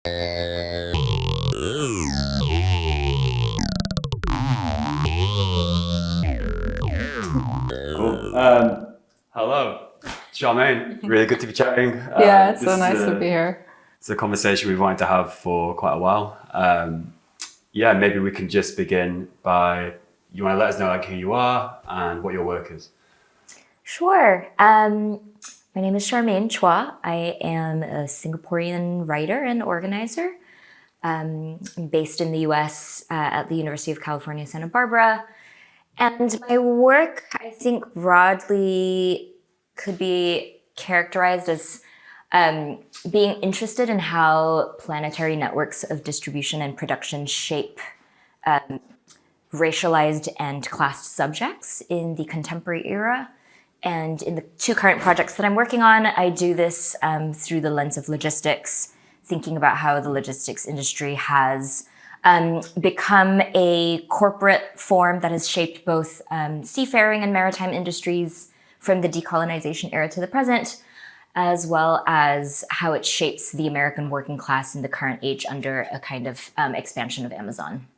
Cool. Hello, Charmaine. Really good to be chatting. Yeah, it's so nice to be here. It's a conversation we've wanted to have for quite a while. Yeah, maybe we can just begin by, you want to let us know like who you are and what your work is? Sure. My name is Charmaine Chua. I am a Singaporean writer and organizer. I'm based in the US at the University of California, Santa Barbara. And my work, I think, broadly could be characterized as being interested in how planetary networks of distribution and production shape racialized and classed subjects in the contemporary era. And in the two current projects that I'm working on, I do this through the lens of logistics, thinking about how the logistics industry has become a corporate form that has shaped both seafaring and maritime industries from the decolonization era to the present, as well as how it shapes the American working class in the current age under a kind of expansion of Amazon.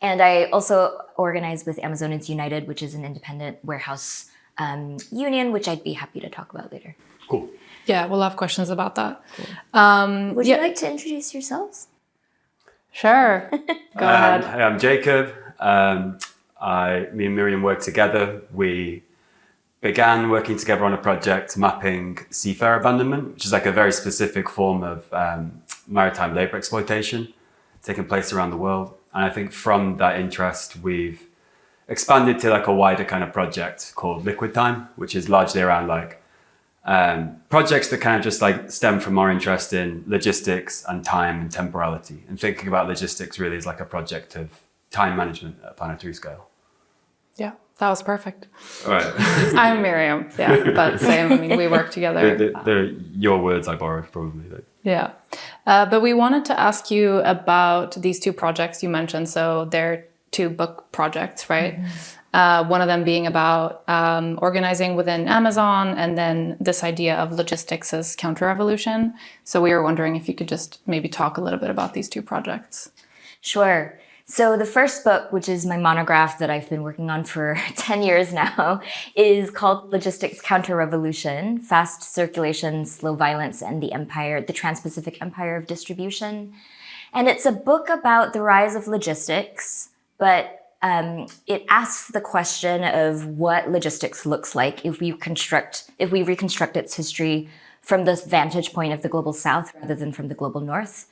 And I also organize with Amazonians United, which is an independent warehouse union, which I'd be happy to talk about later. Cool. Yeah, we'll have questions about that. Cool. Would you like to introduce yourselves? Sure. Go ahead. Hi, I'm Jacob. Me and Miriam work together. We began working together on a project mapping seafarer abandonment, which is like a very specific form of maritime labor exploitation taking place around the world. And I think from that interest, we've expanded to like a wider kind of project called Liquid Time, which is largely around like projects that kind of just like stem from our interest in logistics and time and temporality, and thinking about logistics really as like a project of time management at a planetary scale. Yeah, that was perfect. All right. I'm Miriam. Yeah, but same. I mean, we work together. They're your words I borrowed probably. Yeah. But we wanted to ask you about these two projects you mentioned. So they're two book projects, right? Mm-hmm. One of them being about organizing within Amazon, and then this idea of logistics as counter-revolution. So we were wondering if you could just maybe talk a little bit about these two projects. Sure. So the first book, which is my monograph that I've been working on for 10 years now, is called Logistics Counter-Revolution: Fast Circulation, Slow Violence, and the Trans-Pacific Empire of Distribution. And it's a book about the rise of logistics, but it asks the question of what logistics looks like if we reconstruct its history from the vantage point of the global south rather than from the global north.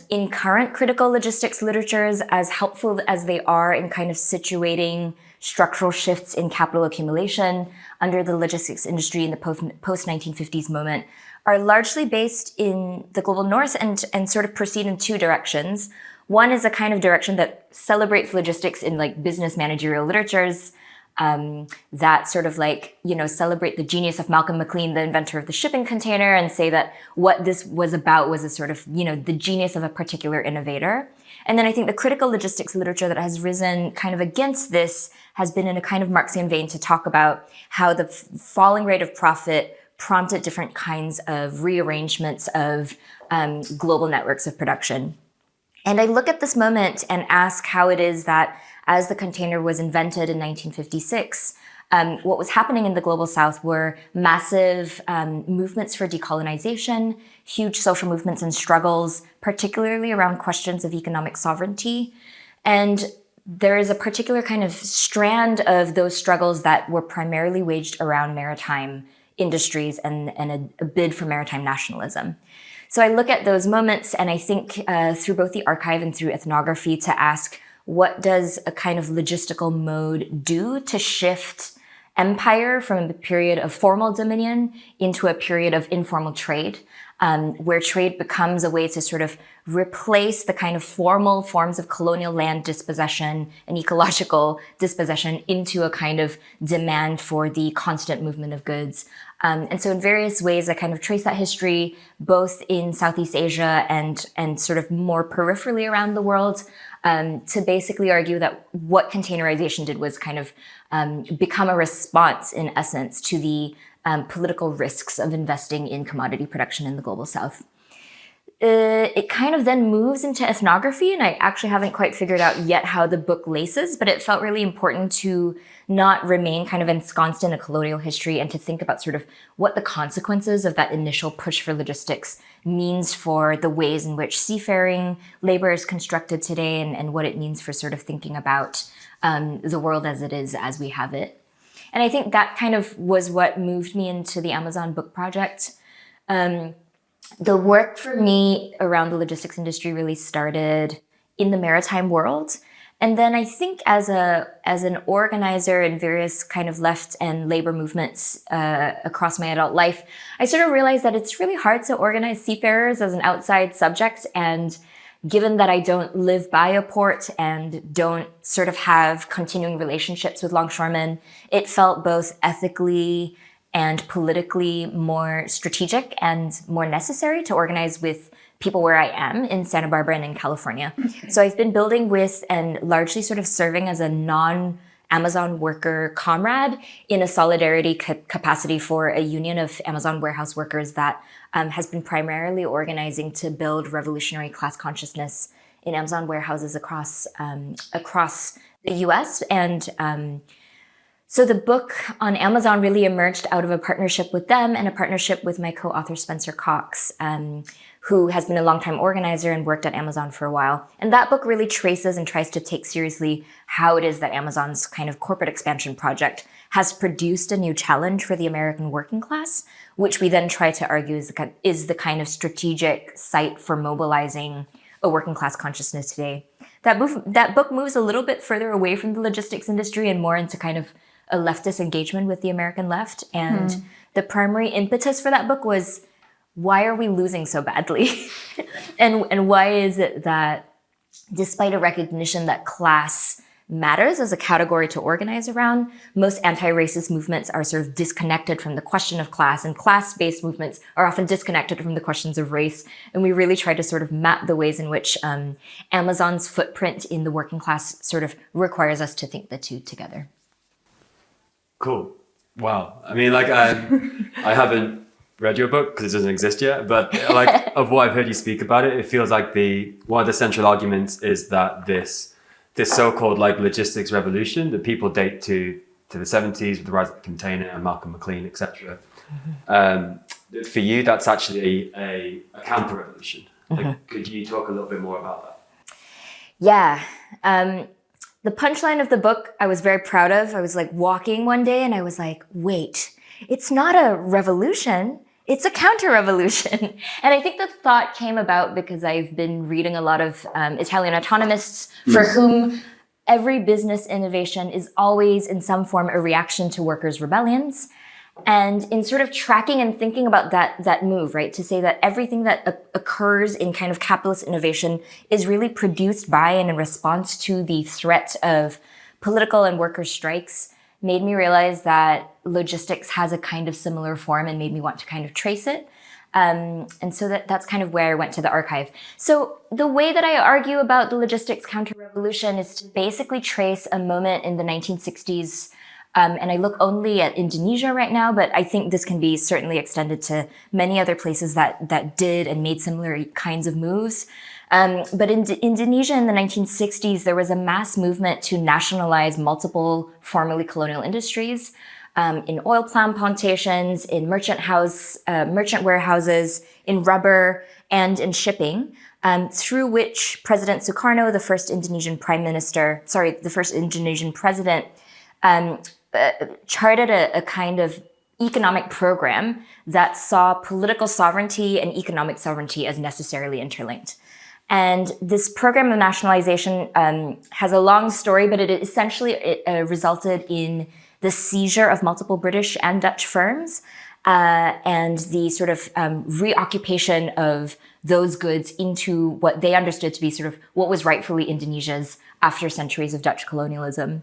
In current critical logistics literatures, as helpful as they are in kind of situating structural shifts in capital accumulation under the logistics industry in the post-1950s moment, are largely based in the global north and sort of proceed in two directions. One is a kind of direction that celebrates logistics in like business managerial literatures, that sort of like, celebrate the genius of Malcolm McLean, the inventor of the shipping container, and say that what this was about was a sort of, the genius of a particular innovator. And then I think the critical logistics literature that has risen kind of against this has been in a kind of Marxian vein to talk about how the falling rate of profit prompted different kinds of rearrangements of global networks of production. And I look at this moment and ask how it is that as the container was invented in 1956, what was happening in the global south were massive movements for decolonization, huge social movements and struggles, particularly around questions of economic sovereignty. And there is a particular kind of strand of those struggles that were primarily waged around maritime industries and a bid for maritime nationalism. So I look at those moments and I think through both the archive and through ethnography to ask, what does a kind of logistical mode do to shift empire from a period of formal dominion into a period of informal trade, where trade becomes a way to sort of replace the kind of formal forms of colonial land dispossession and ecological dispossession into a kind of demand for the constant movement of goods. And so in various ways, I kind of trace that history both in Southeast Asia and sort of more peripherally around the world, to basically argue that what containerization did was kind of become a response, in essence, to the political risks of investing in commodity production in the global south. it kind of then moves into ethnography, and I actually haven't quite figured out yet how the book laces, but it felt really important to not remain kind of ensconced in a colonial history and to think about sort of what the consequences of that initial push for logistics means for the ways in which seafaring labor is constructed today, and what it means for sort of thinking about the world as it is, as we have it. And I think that kind of was what moved me into the Amazon book project. The work for me around the logistics industry really started in the maritime world. And then I think as an organizer in various kind of left and labor movements across my adult life, I sort of realized that it's really hard to organize seafarers as an outside subject. And given that I don't live by a port and don't sort of have continuing relationships with longshoremen, it felt both ethically and politically more strategic and more necessary to organize with people where I am in Santa Barbara and in California. So I've been building with and largely sort of serving as a non-Amazon worker comrade in a solidarity capacity for a union of Amazon warehouse workers that has been primarily organizing to build revolutionary class consciousness in Amazon warehouses across the US. And so the book on Amazon really emerged out of a partnership with them and a partnership with my co-author Spencer Cox, who has been a longtime organizer and worked at Amazon for a while. And that book really traces and tries to take seriously how it is that Amazon's kind of corporate expansion project has produced a new challenge for the American working class, which we then try to argue is the kind of strategic site for mobilizing a working class consciousness today. That book moves a little bit further away from the logistics industry and more into kind of a leftist engagement with the American left. And the primary impetus for that book was, why are we losing so badly? and why is it that despite a recognition that class matters as a category to organize around, most anti-racist movements are sort of disconnected from the question of class, and class-based movements are often disconnected from the questions of race. And we really try to sort of map the ways in which Amazon's footprint in the working class sort of requires us to think the two together. Cool. Wow. I mean, like, I haven't read your book because it doesn't exist yet, but like of what I've heard you speak about it, it feels like one of the central arguments is that this so-called like logistics revolution that people date to the 70s with the rise of the container and Malcolm McLean, etc. For you, that's actually a counter-revolution. Like, could you talk a little bit more about that? Yeah. The punchline of the book I was very proud of. I was like walking one day and I was like, wait, it's not a revolution, it's a counter-revolution. And I think the thought came about because I've been reading a lot of Italian autonomists for whom every business innovation is always in some form a reaction to workers' rebellions. And in sort of tracking and thinking about that move, right, to say that everything that occurs in kind of capitalist innovation is really produced by and in response to the threat of political and worker strikes made me realize that logistics has a kind of similar form and made me want to kind of trace it. And so that's kind of where I went to the archive. So the way that I argue about the logistics counter-revolution is to basically trace a moment in the 1960s. And I look only at Indonesia right now, but I think this can be certainly extended to many other places that did and made similar kinds of moves. But in Indonesia in the 1960s, there was a mass movement to nationalize multiple formerly colonial industries in oil palm plantations, in merchant warehouses, in rubber, and in shipping, through which President Sukarno, the first Indonesian president, charted a kind of economic program that saw political sovereignty and economic sovereignty as necessarily interlinked. And this program of nationalization has a long story, but it essentially resulted in the seizure of multiple British and Dutch firms and the sort of reoccupation of those goods into what they understood to be sort of what was rightfully Indonesia's after centuries of Dutch colonialism.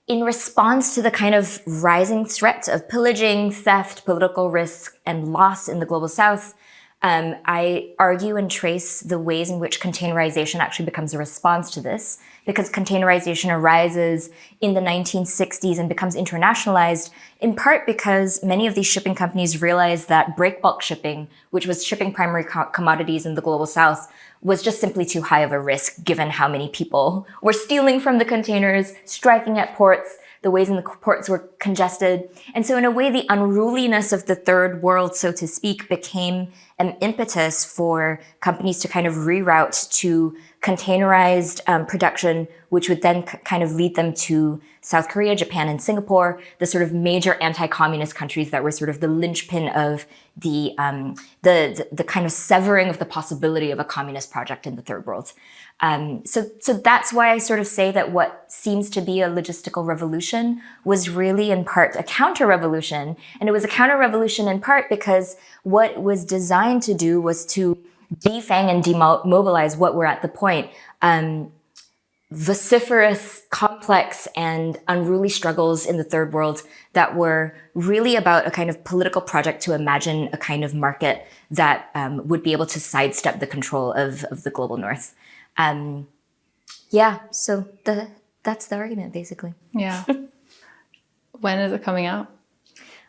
In response to the kind of rising threat of pillaging, theft, political risk, and loss in the global south, I argue and trace the ways in which containerization actually becomes a response to this, because containerization arises in the 1960s and becomes internationalized, in part because many of these shipping companies realized that breakbulk shipping, which was shipping primary commodities in the global south, was just simply too high of a risk given how many people were stealing from the containers, striking at ports, the ways in the ports were congested. And so in a way, the unruliness of the third world, so to speak, became an impetus for companies to kind of reroute to containerized production, which would then kind of lead them to South Korea, Japan, and Singapore, the sort of major anti-communist countries that were sort of the linchpin of the kind of severing of the possibility of a communist project in the third world. So that's why I sort of say that what seems to be a logistical revolution was really in part a counter-revolution. And it was a counter-revolution in part because what was designed to do was to defang and demobilize what were at the point vociferous, complex, and unruly struggles in the third world that were really about a kind of political project to imagine a kind of market that would be able to sidestep the control of the global north. So that's the argument, basically. Yeah. When is it coming out?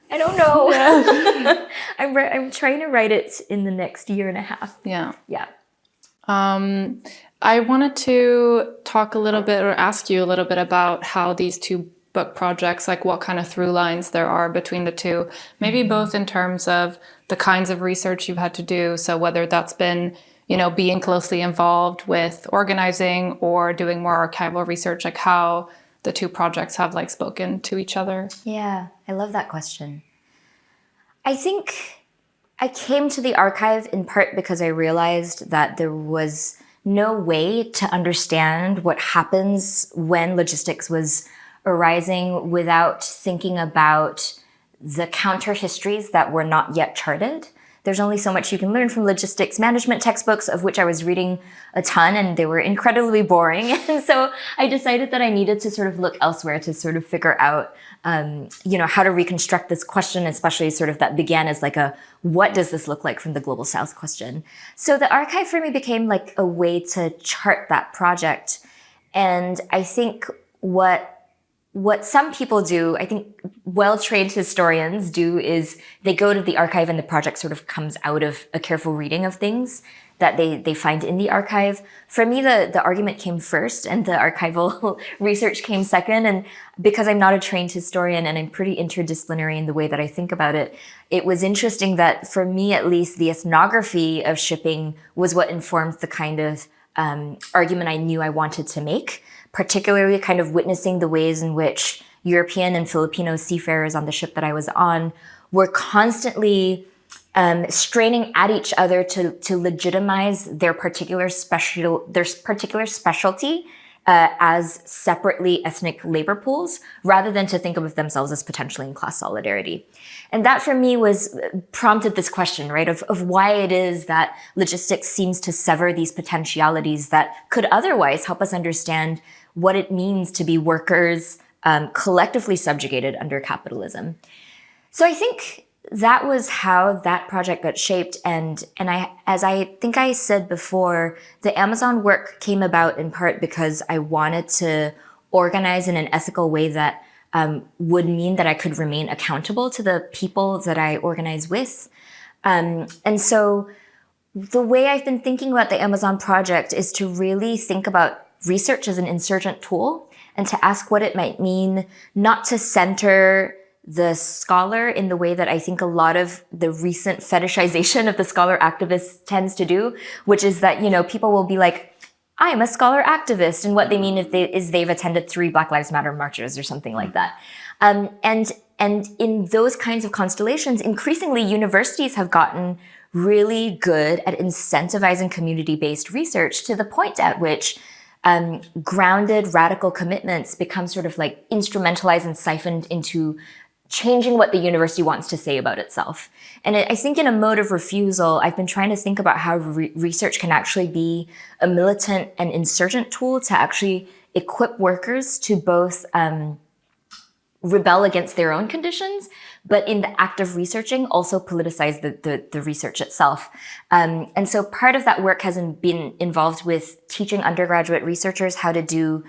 I don't know. Yeah. I'm trying to write it in the next year and a half. Yeah. Yeah. I wanted to talk a little bit or ask you a little bit about how these two book projects, like what kind of through lines there are between the two, maybe both in terms of the kinds of research you've had to do. So whether that's been, being closely involved with organizing or doing more archival research, like how the two projects have like spoken to each other. Yeah, I love that question. I think I came to the archive in part because I realized that there was no way to understand what happens when logistics was arising without thinking about the counter histories that were not yet charted. There's only so much you can learn from logistics management textbooks, of which I was reading a ton, and they were incredibly boring. And so I decided that I needed to sort of look elsewhere to sort of figure out, how to reconstruct this question, especially sort of that began as like what does this look like from the Global South question? So the archive for me became like a way to chart that project. And I think what some people do, I think well-trained historians do, is they go to the archive and the project sort of comes out of a careful reading of things that they find in the archive. For me, the argument came first and the archival research came second. And because I'm not a trained historian and I'm pretty interdisciplinary in the way that I think about it, it was interesting that for me, at least, the ethnography of shipping was what informed the kind of argument I knew I wanted to make, particularly kind of witnessing the ways in which European and Filipino seafarers on the ship that I was on were constantly straining at each other to legitimize their particular specialty as separately ethnic labor pools, rather than to think of themselves as potentially in class solidarity. And that for me prompted this question, right, of why it is that logistics seems to sever these potentialities that could otherwise help us understand what it means to be workers collectively subjugated under capitalism. So I think that was how that project got shaped. And as I think I said before, the Amazon work came about in part because I wanted to organize in an ethical way that would mean that I could remain accountable to the people that I organize with. And so the way I've been thinking about the Amazon project is to really think about research as an insurgent tool and to ask what it might mean not to center the scholar in the way that I think a lot of the recent fetishization of the scholar activist tends to do, which is that, people will be like, I'm a scholar activist. And what they mean is they've attended 3 Black Lives Matter marches or something like that. And in those kinds of constellations, increasingly universities have gotten really good at incentivizing community-based research to the point at which grounded radical commitments become sort of like instrumentalized and siphoned into changing what the university wants to say about itself. And I think in a mode of refusal, I've been trying to think about how research can actually be a militant and insurgent tool to actually equip workers to both rebel against their own conditions, but in the act of researching also politicize the research itself. And so part of that work has been involved with teaching undergraduate researchers how to do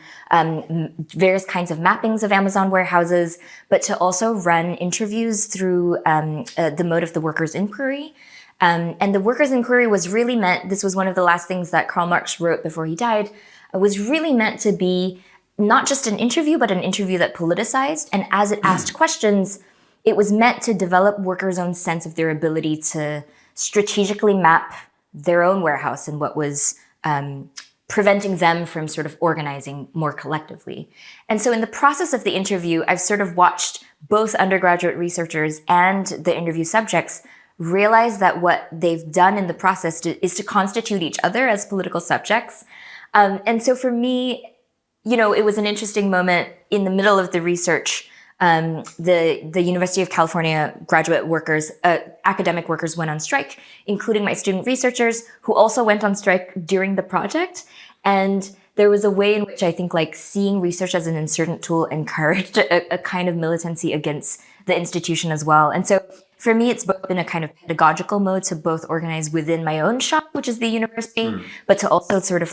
various kinds of mappings of Amazon warehouses, but to also run interviews through the mode of the workers' inquiry. And the workers' inquiry was really meant, this was one of the last things that Karl Marx wrote before he died, was really meant to be not just an interview, but an interview that politicized. And as it asked questions, it was meant to develop workers' own sense of their ability to strategically map their own warehouse and what was preventing them from sort of organizing more collectively. And so in the process of the interview, I've sort of watched both undergraduate researchers and the interview subjects realize that what they've done in the process is to constitute each other as political subjects. And so for me, it was an interesting moment in the middle of the research. The University of California graduate workers, academic workers went on strike, including my student researchers, who also went on strike during the project. And there was a way in which I think seeing research as an insurgent tool encouraged a kind of militancy against the institution as well. And so for me, it's both been a kind of pedagogical mode to both organize within my own shop, which is the university, but to also sort of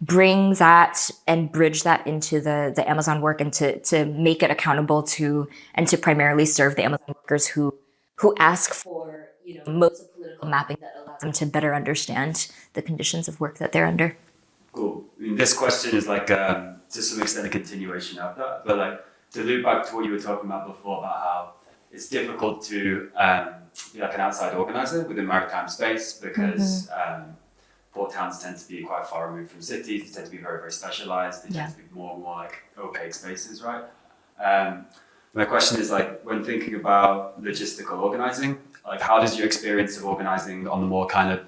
bring that and bridge that into the Amazon work and to make it accountable to and to primarily serve the Amazon workers who ask for modes of political mapping that allows them to better understand the conditions of work that they're under. Cool. I mean, this question is to some extent a continuation of that, but to loop back to what you were talking about before about how it's difficult to be an outside organizer within maritime space because port towns tend to be quite far removed from cities. They tend to be very, very specialized. They tend to be more and more opaque spaces, right? My question is when thinking about logistical organizing, how does your experience of organizing on the more kind of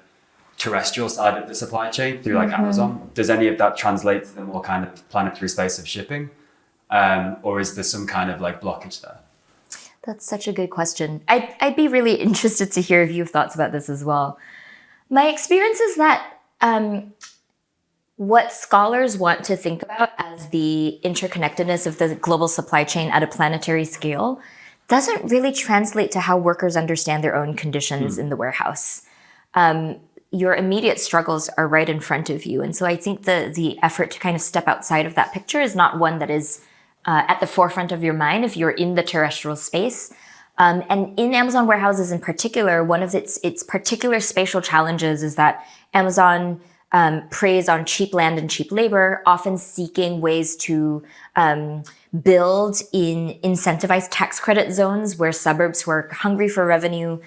terrestrial side of the supply chain through Amazon, does any of that translate to the more kind of planetary space of shipping? Or is there some kind of blockage there? That's such a good question. I'd be really interested to hear if you have thoughts about this as well. My experience is that what scholars want to think about as the interconnectedness of the global supply chain at a planetary scale doesn't really translate to how workers understand their own conditions in the warehouse. Your immediate struggles are right in front of you. And so I think the effort to kind of step outside of that picture is not one that is at the forefront of your mind if you're in the terrestrial space. And in Amazon warehouses in particular, one of its particular spatial challenges is that Amazon preys on cheap land and cheap labor, often seeking ways to build in incentivized tax credit zones where suburbs who are hungry for revenue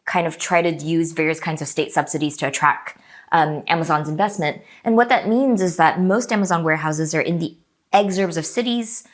kind of try to use various kinds of state subsidies to attract Amazon's investment. And what that means is that most Amazon warehouses are in the exurbs of cities,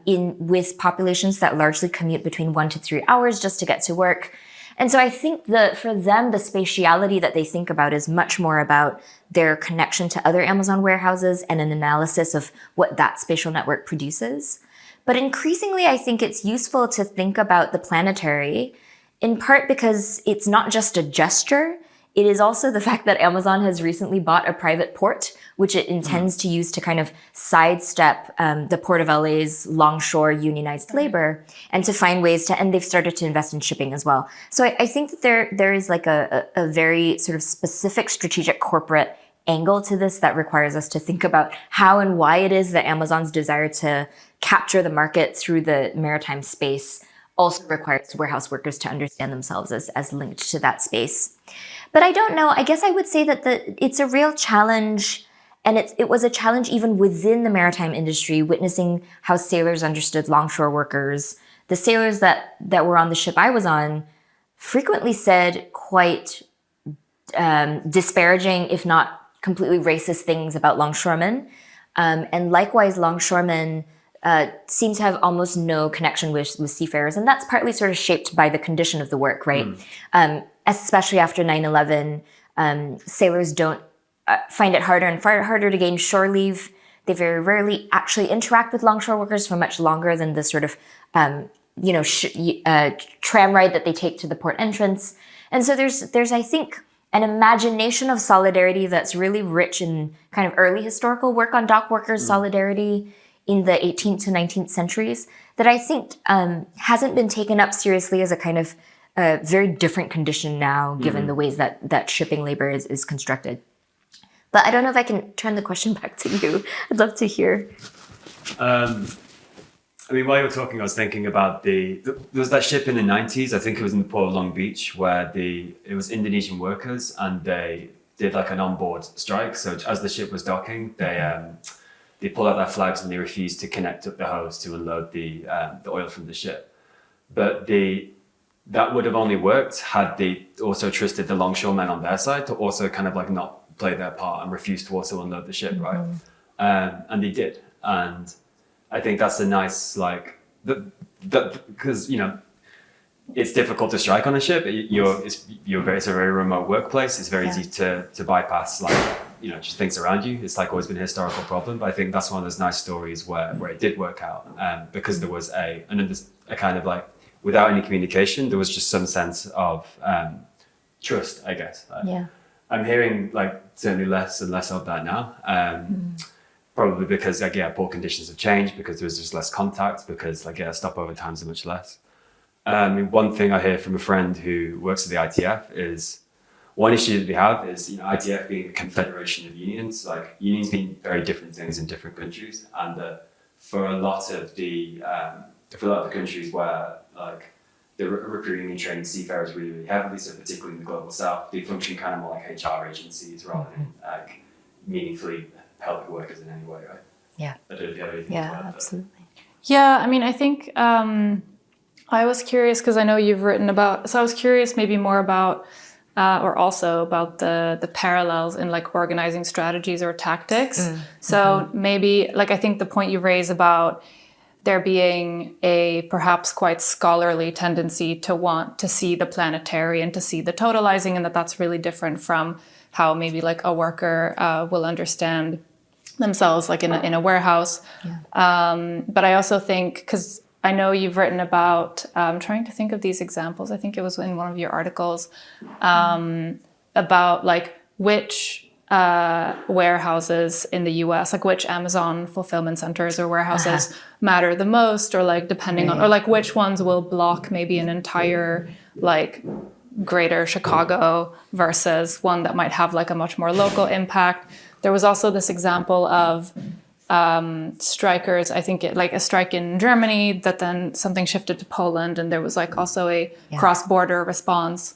with populations that largely commute between 1 to 3 hours just to get to work. And so I think for them, the spatiality that they think about is much more about their connection to other Amazon warehouses and an analysis of what that spatial network produces. But increasingly, I think it's useful to think about the planetary, in part because it's not just a gesture. It is also the fact that Amazon has recently bought a private port, which it intends to use to kind of sidestep the Port of LA's longshore unionized labor and to find ways and they've started to invest in shipping as well. So I think that there is a very sort of specific strategic corporate angle to this that requires us to think about how and why it is that Amazon's desire to capture the market through the maritime space also requires warehouse workers to understand themselves as linked to that space. But I don't know. I guess I would say that it's a real challenge, and it was a challenge even within the maritime industry, witnessing how sailors understood longshore workers. The sailors that were on the ship I was on frequently said quite disparaging, if not completely racist things about longshoremen. And likewise, longshoremen seem to have almost no connection with seafarers. And that's partly sort of shaped by the condition of the work, right? Especially after 9/11, sailors don't find it harder and harder to gain shore leave. They very rarely actually interact with longshore workers for much longer than the sort of, tram ride that they take to the port entrance. And so there's, I think, an imagination of solidarity that's really rich in kind of early historical work on dock workers' solidarity in the 18th to 19th centuries that I think hasn't been taken up seriously as a kind of very different condition now, given the ways that shipping labor is constructed. But I don't know if I can turn the question back to you. I'd love to hear. I mean, while you were talking, I was thinking about there was that ship in the 90s, I think it was in the port of Long Beach, where it was Indonesian workers and they did like an onboard strike. So as the ship was docking, they pulled out their flags and they refused to connect up the hose to unload the oil from the ship. But that would have only worked had they also trusted the longshoremen on their side to also kind of like not play their part and refuse to also unload the ship, right? And they did. And I think that's a nice, like, because, you know, it's difficult to strike on a ship. It's a very remote workplace. It's very easy to bypass, like, you know, just things around you. It's like always been a historical problem. But I think that's one of those nice stories where it did work out, because there was a kind of like, without any communication, there was just some sense of trust, I guess. I'm hearing like certainly less and less of that now. Probably because port conditions have changed, because there's just less contact, because stopover times are much less. One thing I hear from a friend who works at the ITF is one issue that we have is, you know, ITF being a confederation of unions, like unions mean very different things in different countries, and for a lot of the countries where like they're recruiting and training seafarers really, really heavily, so particularly in the global south, they function kind of more like HR agencies rather than like meaningfully helping workers in any way, right? Yeah. I don't know if you have anything to add, absolutely. Yeah, I mean, I think I was curious because I know you've written about, so I was curious maybe more about, or also about the parallels in like organizing strategies or tactics. So maybe, like, I think the point you raise about there being a perhaps quite scholarly tendency to want to see the planetary and to see the totalizing, and that's really different from how maybe like a worker will understand themselves like in a warehouse. But I also think, because I know you've written about, I'm trying to think of these examples, I think it was in one of your articles, about like which warehouses in the US, like which Amazon fulfillment centers or warehouses matter the most, or like depending on, or like which ones will block maybe an entire like greater Chicago versus one that might have like a much more local impact. There was also this example of strikers, I think like a strike in Germany, that then something shifted to Poland, and there was like also a cross-border response,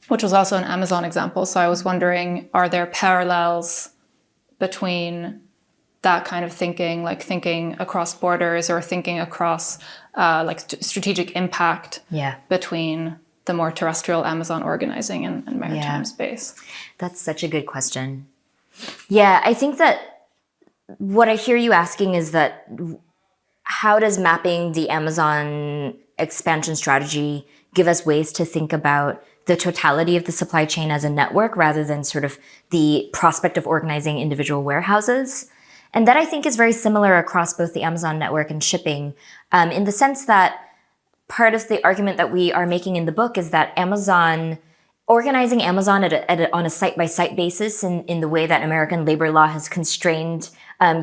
which was also an Amazon example. So I was wondering, are there parallels between that kind of thinking, like thinking across borders or thinking across like strategic impact between the more terrestrial Amazon organizing and maritime space? That's such a good question. Yeah, I think that what I hear you asking is that how does mapping the Amazon expansion strategy give us ways to think about the totality of the supply chain as a network rather than sort of the prospect of organizing individual warehouses? And that I think is very similar across both the Amazon network and shipping, in the sense that part of the argument that we are making in the book is that organizing Amazon on a site-by-site basis in the way that American labor law has constrained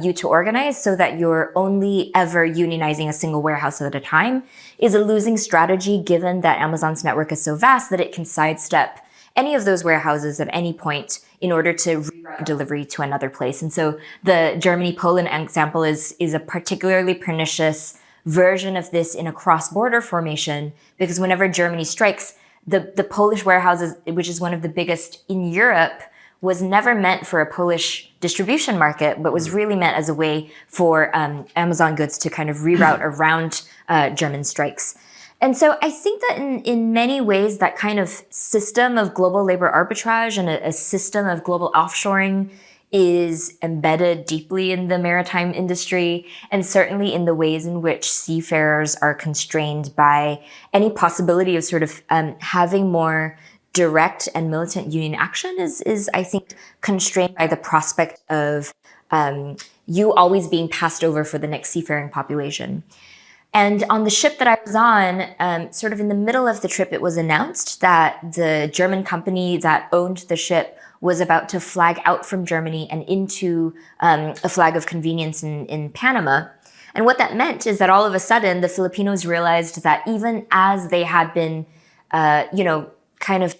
you to organize, so that you're only ever unionizing a single warehouse at a time, is a losing strategy, given that Amazon's network is so vast that it can sidestep any of those warehouses at any point in order to reroute delivery to another place. And so the Germany-Poland example is a particularly pernicious version of this in a cross-border formation, because whenever Germany strikes, the Polish warehouses, which is one of the biggest in Europe, was never meant for a Polish distribution market, but was really meant as a way for Amazon goods to kind of reroute around German strikes. And so I think that in many ways, that kind of system of global labor arbitrage and a system of global offshoring is embedded deeply in the maritime industry, and certainly in the ways in which seafarers are constrained by any possibility of sort of having more direct and militant union action is I think constrained by the prospect of you always being passed over for the next seafaring population. And on the ship that I was on, sort of in the middle of the trip, it was announced that the German company that owned the ship was about to flag out from Germany and into a flag of convenience in Panama. And what that meant is that all of a sudden, the Filipinos realized that even as they had been, kind of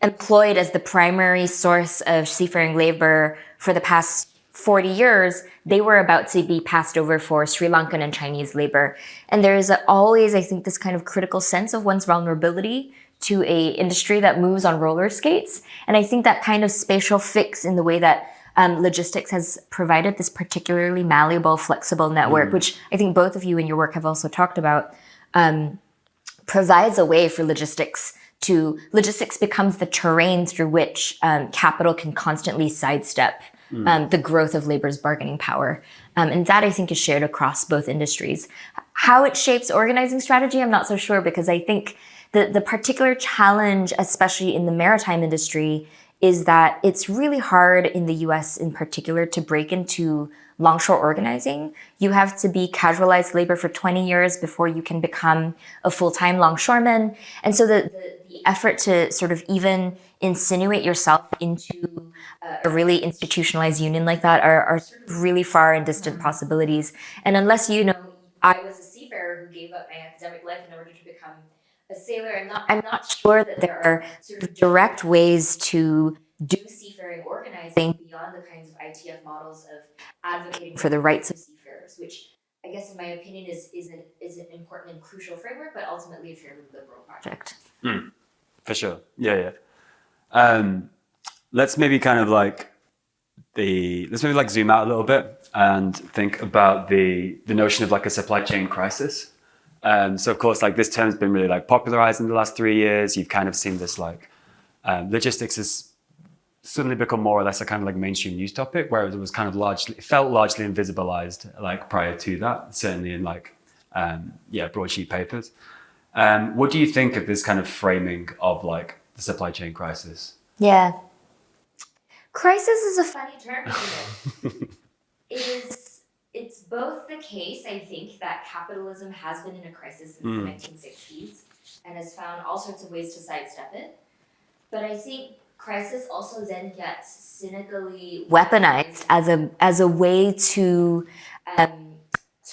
employed as the primary source of seafaring labor for the past 40 years, they were about to be passed over for Sri Lankan and Chinese labor. And there is always, I think, this kind of critical sense of one's vulnerability to a industry that moves on roller skates. And I think that kind of spatial fix in the way that logistics has provided this particularly malleable, flexible network, which I think both of you in your work have also talked about, provides a way for logistics becomes the terrain through which capital can constantly sidestep the growth of labor's bargaining power. And that, I think, is shared across both industries. How it shapes organizing strategy, I'm not so sure, because I think the particular challenge, especially in the maritime industry, is that it's really hard in the US in particular to break into longshore organizing. You have to be casualized labor for 20 years before you can become a full-time longshoreman. And so the effort to sort of even insinuate yourself into a really institutionalized union like that are sort of really far and distant possibilities. And unless I was a seafarer who gave up my academic life in order to become a sailor, I'm not sure that there are sort of direct ways to do seafaring organizing beyond the kinds of ITF models of advocating for the rights of seafarers, which I guess in my opinion is an important and crucial framework, but ultimately a fairly liberal project. For sure. Yeah. Let's maybe zoom out a little bit and think about the notion of like a supply chain crisis. So of course, like this term's been really like popularized in the last 3 years. You've kind of seen this like logistics has suddenly become more or less a kind of like mainstream news topic, whereas it was kind of felt largely invisibilized like prior to that, certainly in like broadsheet papers. What do you think of this kind of framing of like the supply chain crisis? Yeah. Crisis is a funny term, isn't it? It's both the case, I think, that capitalism has been in a crisis since the 1960s and has found all sorts of ways to sidestep it. But I think crisis also then gets cynically weaponized as a way to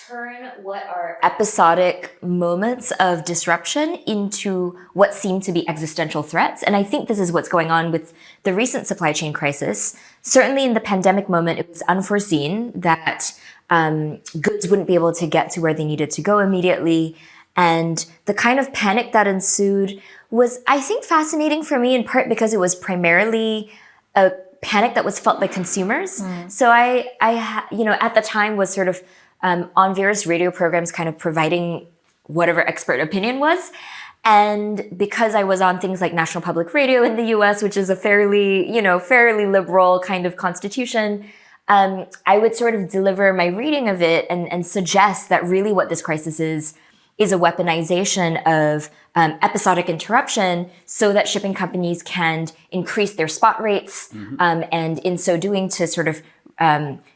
turn what are episodic moments of disruption into what seem to be existential threats. And I think this is what's going on with the recent supply chain crisis. Certainly in the pandemic moment, it was unforeseen that goods wouldn't be able to get to where they needed to go immediately. And the kind of panic that ensued was, I think, fascinating for me in part because it was primarily a panic that was felt by consumers. So I at the time was sort of on various radio programs kind of providing whatever expert opinion was. And because I was on things like National Public Radio in the US, which is a fairly liberal kind of constitution, I would sort of deliver my reading of it and suggest that really what this crisis is a weaponization of episodic interruption so that shipping companies can increase their spot rates, and in so doing to sort of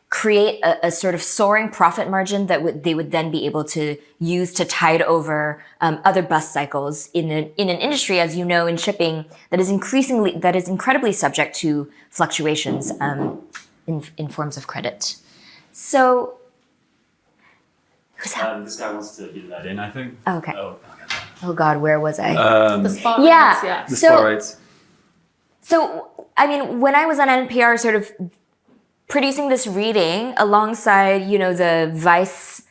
create a sort of soaring profit margin that they would then be able to use to tide over other bust cycles in an industry, as you know, in shipping that is incredibly subject to fluctuations in forms of credit. So, who's that? This guy wants to be let in, I think. Oh, okay. Oh God, where was I? The spot yeah. rates, The spot rates. So, I mean, when I was on NPR, sort of producing this reading alongside, the vice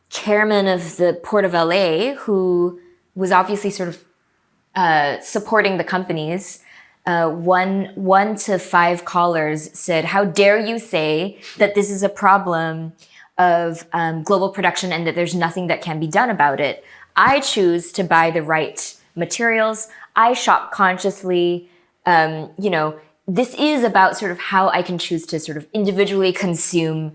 chairman of the Port of LA, who was obviously sort of supporting the companies, 1 to 5 callers said, "How dare you say that this is a problem of global production and that there's nothing that can be done about it? I choose to buy the right materials. I shop consciously. This is about sort of how I can choose to sort of individually consume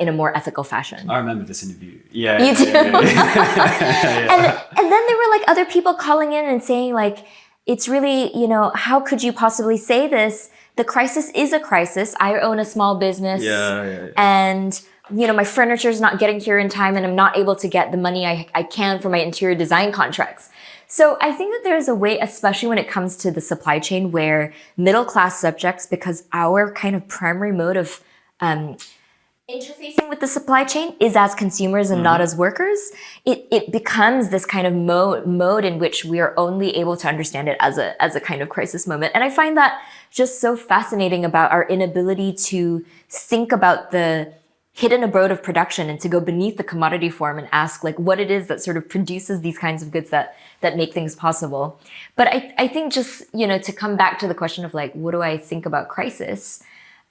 in a more ethical fashion." I remember this interview. Yeah. You do? Yeah. And then there were like other people calling in and saying like, it's really, how could you possibly say this? The crisis is a crisis. I own a small business. Yeah. And my furniture is not getting here in time and I'm not able to get the money I can for my interior design contracts. So I think that there's a way, especially when it comes to the supply chain, where middle-class subjects, because our kind of primary mode of interfacing with the supply chain is as consumers and not as workers, it becomes this kind of mode in which we are only able to understand it as a kind of crisis moment. And I find that just so fascinating about our inability to think about the hidden abode of production and to go beneath the commodity form and ask like what it is that sort of produces these kinds of goods that make things possible. But I think just, to come back to the question of like, what do I think about crisis?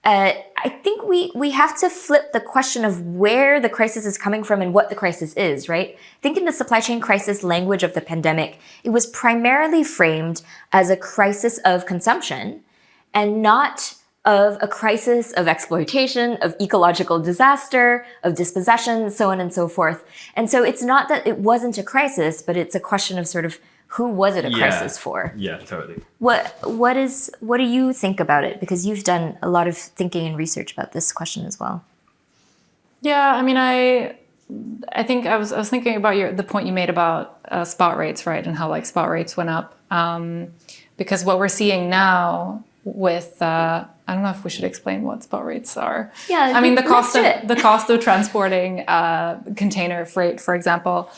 I think we have to flip the question of where the crisis is coming from and what the crisis is, right? I think in the supply chain crisis language of the pandemic, it was primarily framed as a crisis of consumption and not of a crisis of exploitation, of ecological disaster, of dispossession, so on and so forth. And so it's not that it wasn't a crisis, but it's a question of sort of who was it a crisis for? Yeah, totally. What do you think about it? Because you've done a lot of thinking and research about this question as well. Yeah, I mean, I think I was thinking about the point you made about spot rates, right, and how like spot rates went up, because what we're seeing now with I don't know if we should explain what spot rates are. Yeah, I mean the cost of transporting container freight, for example,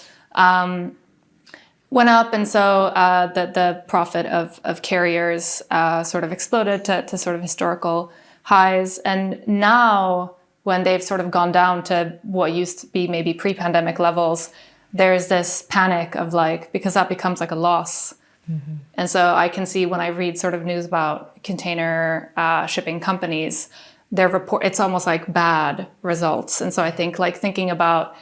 went up, and so the profit of carriers sort of exploded to sort of historical highs, and now when they've sort of gone down to what used to be maybe pre-pandemic levels, there's this panic of like, because that becomes like a loss. Mm-hmm. And so I can see when I read sort of news about container shipping companies, it's almost like bad results. And so I think like thinking about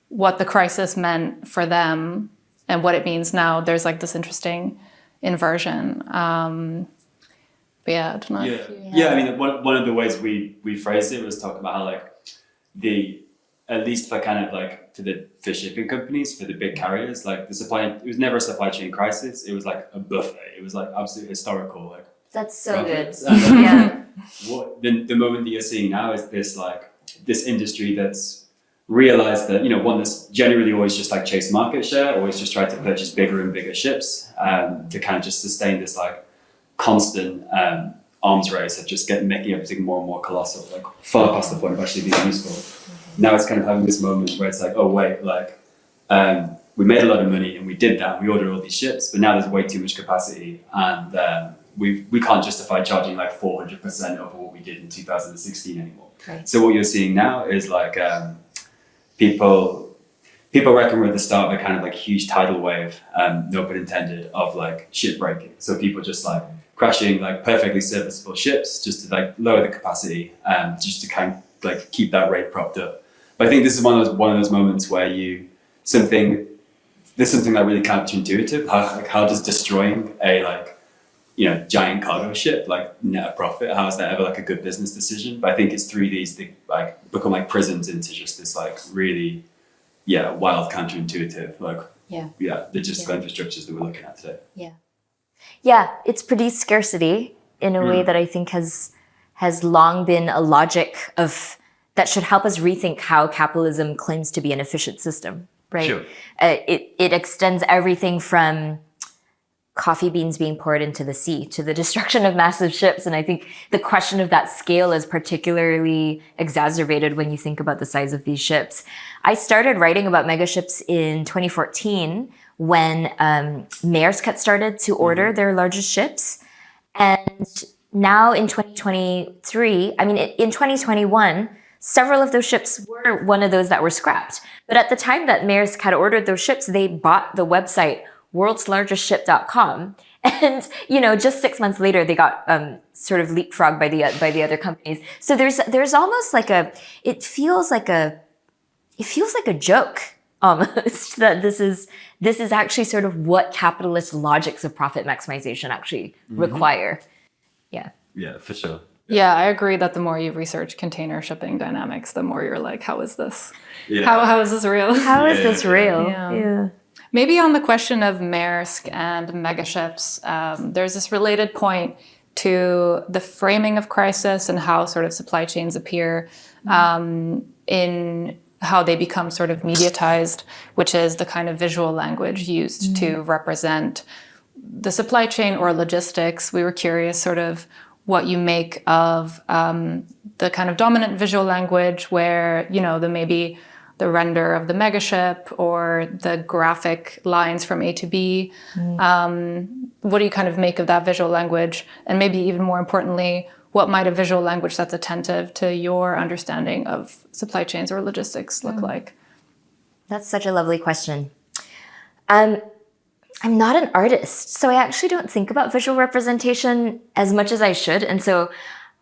what the crisis meant for them and what it means now, there's like this interesting inversion. But yeah, I don't know. Yeah, I mean, one of the ways we phrased it was talking about how like at least for kind of like for shipping companies, for the big carriers, like it was never a supply chain crisis. It was like a buffet. It was like absolutely historical. Like that's so good. Yeah. The moment that you're seeing now is this industry that's realized that, one that's generally always just like chase market share, always just tried to purchase bigger and bigger ships to kind of just sustain this like constant arms race of just making everything more and more colossal, like far past the point of actually being useful. Now it's kind of having this moment where it's like, oh wait, like we made a lot of money and we did that. We ordered all these ships, but now there's way too much capacity, and we can't justify charging like 400% of what we did in 2016 anymore. Right. So what you're seeing now is like people reckon we're at the start of a kind of like huge tidal wave, no pun intended, of like ship breaking. So people just like crashing like perfectly serviceable ships just to like lower the capacity, just to kind of like keep that rate propped up. But I think this is one of those moments where there's something like really counterintuitive. How does destroying a giant cargo ship like net a profit? How is that ever like a good business decision? But I think it's through these they like become like prisms into just this like really wild counterintuitive the logistical infrastructures that we're looking at today. Yeah, it's produced scarcity in a way that I think has long been a logic that should help us rethink how capitalism claims to be an efficient system, right? Sure. It extends everything from coffee beans being poured into the sea to the destruction of massive ships. And I think the question of that scale is particularly exacerbated when you think about the size of these ships. I started writing about megaships in 2014 when Maersk started to order their largest ships. And now in 2023, in 2021, several of those ships were one of those that were scrapped. But at the time that Maersk had ordered those ships, they bought the website worldslargestship.com. And, just 6 months later, they got sort of leapfrogged by the other companies. So there's almost like it feels like a joke almost that this is actually sort of what capitalist logics of profit maximization actually require. Yeah, for sure. Yeah, I agree that the more you research container shipping dynamics, the more you're like, how is this? Yeah. How is this real? How is this real? Yeah. Maybe on the question of Maersk and megaships, there's this related point to the framing of crisis and how sort of supply chains appear in how they become sort of mediatized, which is the kind of visual language used to represent the supply chain or logistics. We were curious sort of what you make of the kind of dominant visual language where, there may be the render of the megaship or the graphic lines from A to B. What do you kind of make of that visual language? And maybe even more importantly, what might a visual language that's attentive to your understanding of supply chains or logistics look like? That's such a lovely question. I'm not an artist, so I actually don't think about visual representation as much as I should. And so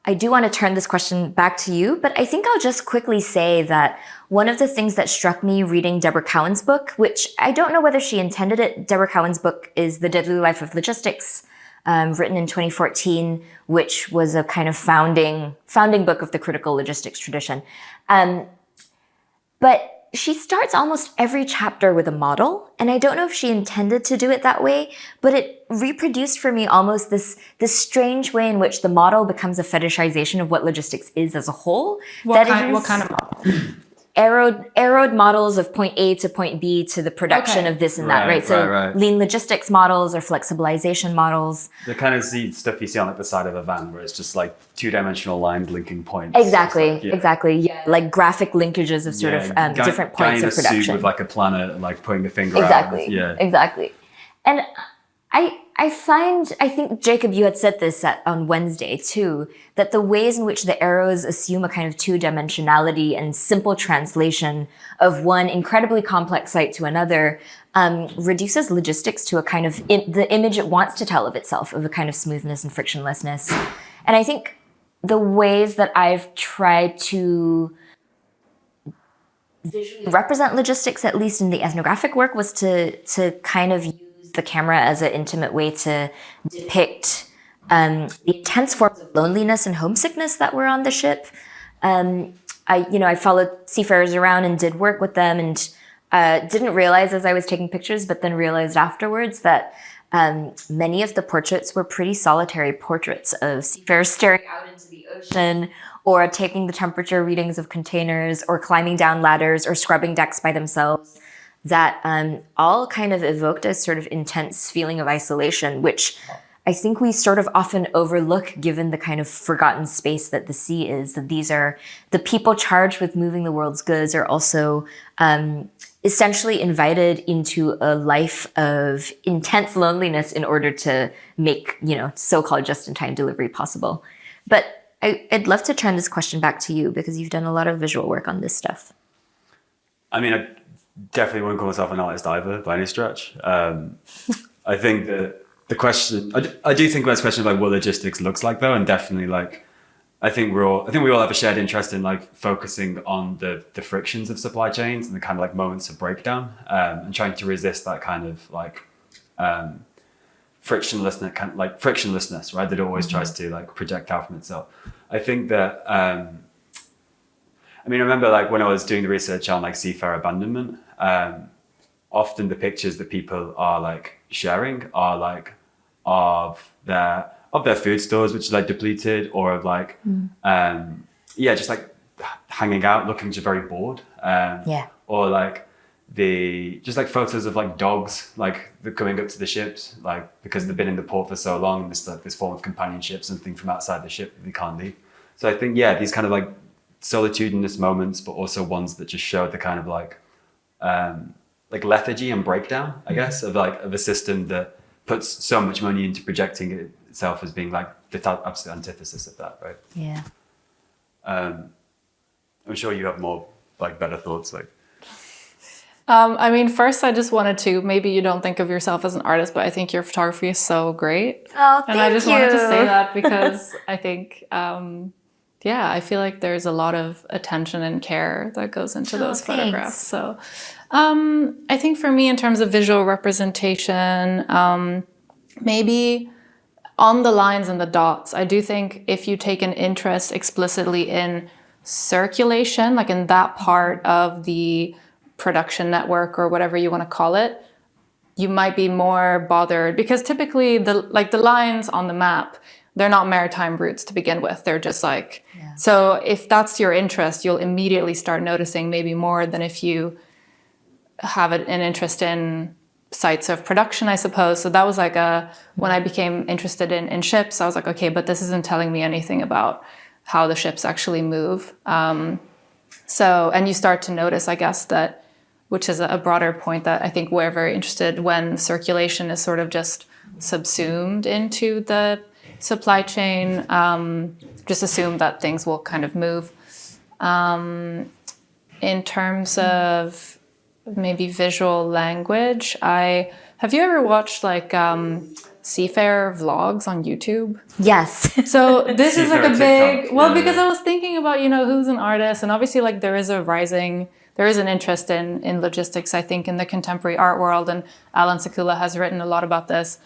I do want to turn this question back to you, but I think I'll just quickly say that one of the things that struck me reading Deborah Cowan's book, which I don't know whether she intended it, Deborah Cowan's book is The Deadly Life of Logistics, written in 2014, which was a kind of founding book of the critical logistics tradition. But she starts almost every chapter with a model, and I don't know if she intended to do it that way, but it reproduced for me almost this strange way in which the model becomes a fetishization of what logistics is as a whole. What kind of model? Arrowed models of point A to point B to the production of this and that, right? So lean logistics models or flexibilization models. The kind of stuff you see on like the side of a van where it's just like two-dimensional lines linking points. Exactly. Yeah. Like graphic linkages of sort of different points of production. Suit with like a planner, like putting the finger exactly. out. Yeah. Exactly. And I think, Jacob, you had said this on Wednesday too, that the ways in which the arrows assume a kind of two-dimensionality and simple translation of one incredibly complex site to another reduces logistics to a kind of the image it wants to tell of itself, of a kind of smoothness and frictionlessness. And I think the ways that I've tried to visually represent logistics, at least in the ethnographic work, was to kind of use the camera as an intimate way to depict the intense forms of loneliness and homesickness that were on the ship. I followed seafarers around and did work with them, and didn't realize as I was taking pictures, but then realized afterwards that many of the portraits were pretty solitary portraits of seafarers staring out into the ocean, or taking the temperature readings of containers, or climbing down ladders, or scrubbing decks by themselves, that all kind of evoked a sort of intense feeling of isolation, which I think we sort of often overlook given the kind of forgotten space that the sea is. That these are the people charged with moving the world's goods are also essentially invited into a life of intense loneliness in order to make, so-called just-in-time delivery possible. But I'd love to turn this question back to you because you've done a lot of visual work on this stuff. I mean, I definitely wouldn't call myself an artist either by any stretch. I think that the question, I do think about this question of like what logistics looks like though, and definitely like, I think we all have a shared interest in like focusing on the frictions of supply chains and the kind of like moments of breakdown, and trying to resist that kind of like frictionlessness, right? That always tries to like project out from itself. I think that I remember like when I was doing the research on like seafarer abandonment, often the pictures that people are like sharing are like of their food stores, which is like depleted, or of like, just like hanging out, looking just very bored. Or like just like photos of like dogs, like they're coming up to the ships, like because they've been in the port for so long, and this form of companionship, something from outside the ship that they can't leave. So I think, these kind of like solitudinous moments, but also ones that just show the kind of like lethargy and breakdown, I guess, of a system that puts so much money into projecting it itself as being like the absolute antithesis of that, right? Yeah. I'm sure you have more like better thoughts. Like, first I just wanted to, maybe you don't think of yourself as an artist, but I think your photography is so great. Oh, thank you. And I just wanted to say that because I think, I feel like there's a lot of attention and care that goes into those photographs. So I think for me, in terms of visual representation, maybe on the lines and the dots, I do think if you take an interest explicitly in circulation, like in that part of the production network or whatever you want to call it, you might be more bothered because typically the lines on the map they're not maritime routes to begin with. They're just like, so if that's your interest, you'll immediately start noticing maybe more than if you have an interest in sites of production, I suppose. So that was like when I became interested in ships, I was like, okay, but this isn't telling me anything about how the ships actually move. And you start to notice, I guess, that, which is a broader point that I think we're very interested when circulation is sort of just subsumed into the supply chain, just assume that things will kind of move. In terms of maybe visual language, have you ever watched like seafarer vlogs on YouTube? Yes. So this is like a big, TikTok. because I was thinking about, who's an artist, and obviously like there is an interest in logistics, I think, in the contemporary art world, and Alan Sekula has written a lot about this.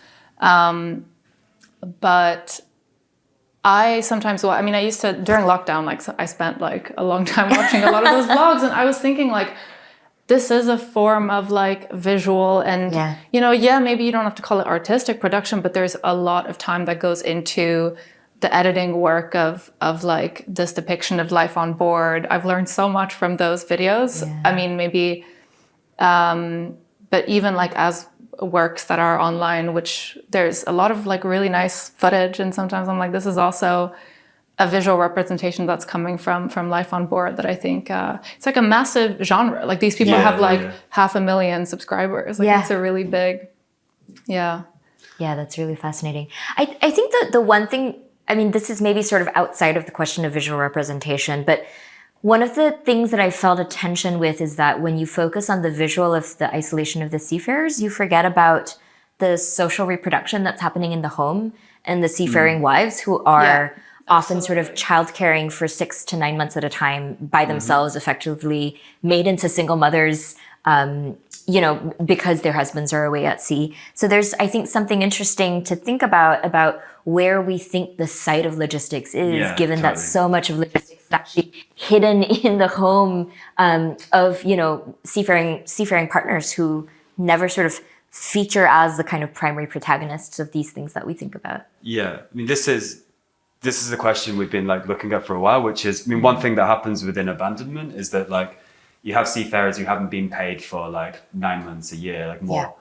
But I sometimes, I used to, during lockdown, like I spent like a long time watching a lot of those vlogs, and I was thinking like, this is a form of like visual and, maybe you don't have to call it artistic production, but there's a lot of time that goes into the editing work of like this depiction of life on board. I've learned so much from those videos. Yeah. But even like as works that are online, which there's a lot of like really nice footage, and sometimes I'm like, this is also a visual representation that's coming from life on board that I think it's like a massive genre. Like these people have like 500,000 subscribers. Like it's a really big, Yeah, that's really fascinating. I think that the one thing, this is maybe sort of outside of the question of visual representation, but one of the things that I felt a tension with is that when you focus on the visual of the isolation of the seafarers, you forget about the social reproduction that's happening in the home and the seafaring wives who are often sort of child caring for 6 to 9 months at a time by themselves, effectively made into single mothers, because their husbands are away at sea. So there's, I think, something interesting to think about where we think the site of logistics is, given that so much of logistics is actually hidden in the home of, seafaring partners who never sort of feature as the kind of primary protagonists of these things that we think about. Yeah, this is a question we've been like looking at for a while, which is, one thing that happens within abandonment is that like you have seafarers who haven't been paid for like 9 months, a year, like more.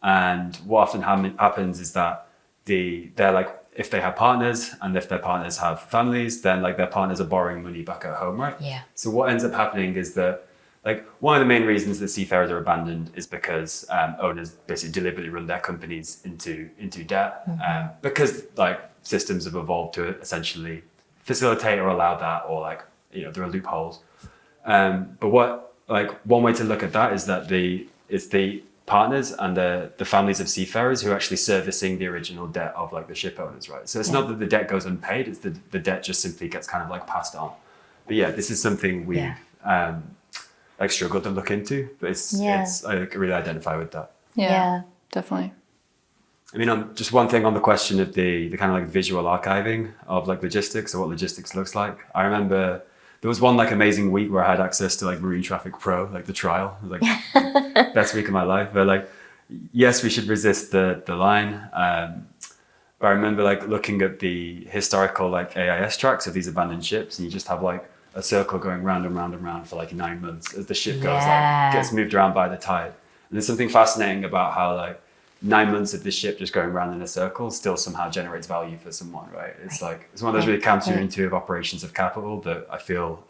And what often happens is that they're like, if they have partners and if their partners have families, then like their partners are borrowing money back at home, right? Yeah. So what ends up happening is that like one of the main reasons that seafarers are abandoned is because owners basically deliberately run their companies into debt, because like systems have evolved to essentially facilitate or allow that, or like, there are loopholes. But what, like one way to look at that is that it's the partners and the families of seafarers who are actually servicing the original debt of like the ship owners, right? So it's not that the debt goes unpaid, it's the debt just simply gets kind of like passed on. But this is something we've like struggled to look into, but it's I really identify with that. Yeah, definitely. Just one thing on the question of the kind of like visual archiving of like logistics, or what logistics looks like. I remember there was one like amazing week where I had access to like Marine Traffic Pro, like the trial. It was like best week of my life. But like, yes, we should resist the line. But I remember like looking at the historical like AIS tracks of these abandoned ships, and you just have like a circle going round and round and round for like 9 months as the ship goes like gets moved around by the tide. And there's something fascinating about how like 9 months of this ship just going around in a circle still somehow generates value for someone, right? It's like, it's one of those really counterintuitive operations of capital that I feel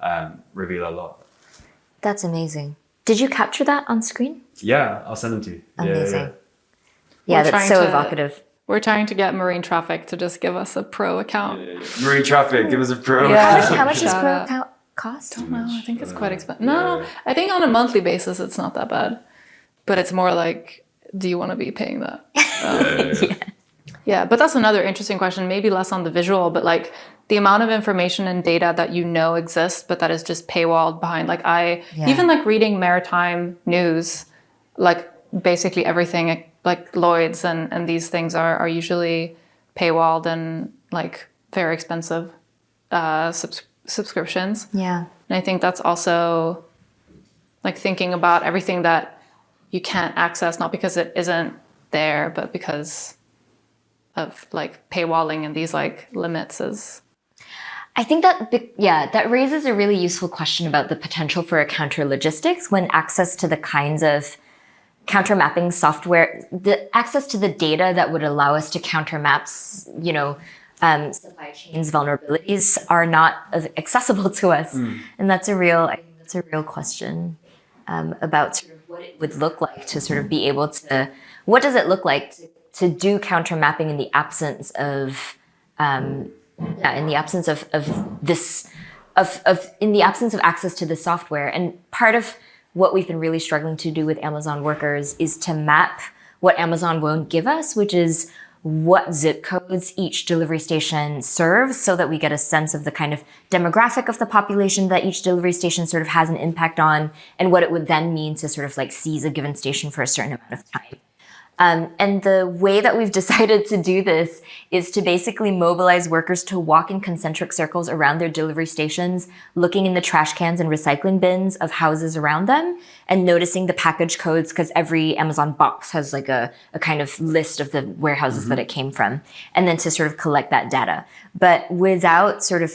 reveal a lot. That's amazing. Did you capture that on screen? Yeah, I'll send them to you. Amazing. Yeah, that's so evocative. We're trying to get Marine Traffic to just give us a pro account. Marine Traffic, give us a pro account. account. How much does pro account cost? I don't know. I think it's quite expensive. No, I think on a monthly basis, it's not that bad. But it's more like, do you want to be paying that? But that's another interesting question, maybe less on the visual, but like the amount of information and data that exists, but that is just paywalled behind. Like even like reading maritime news, like basically everything like Lloyd's and these things are usually paywalled and like very expensive subscriptions. Yeah. And I think that's also like thinking about everything that you can't access, not because it isn't there, but because like paywalling and these like limits is? I think that raises a really useful question about the potential for a counter logistics when access to the kinds of counter mapping software, the access to the data that would allow us to counter maps, supply chains vulnerabilities are not accessible to us. And I think that's a real question about sort of what it would look like to sort of be able to, what does it look like to do counter mapping in the absence of, in the absence of access to the software. And part of what we've been really struggling to do with Amazon workers is to map what Amazon won't give us, which is what zip codes each delivery station serves, so that we get a sense of the kind of demographic of the population that each delivery station sort of has an impact on, and what it would then mean to sort of like seize a given station for a certain amount of time. And the way that we've decided to do this is to basically mobilize workers to walk in concentric circles around their delivery stations, looking in the trash cans and recycling bins of houses around them, and noticing the package codes, because every Amazon box has like a kind of list of the warehouses that it came from, and then to sort of collect that data. But without sort of,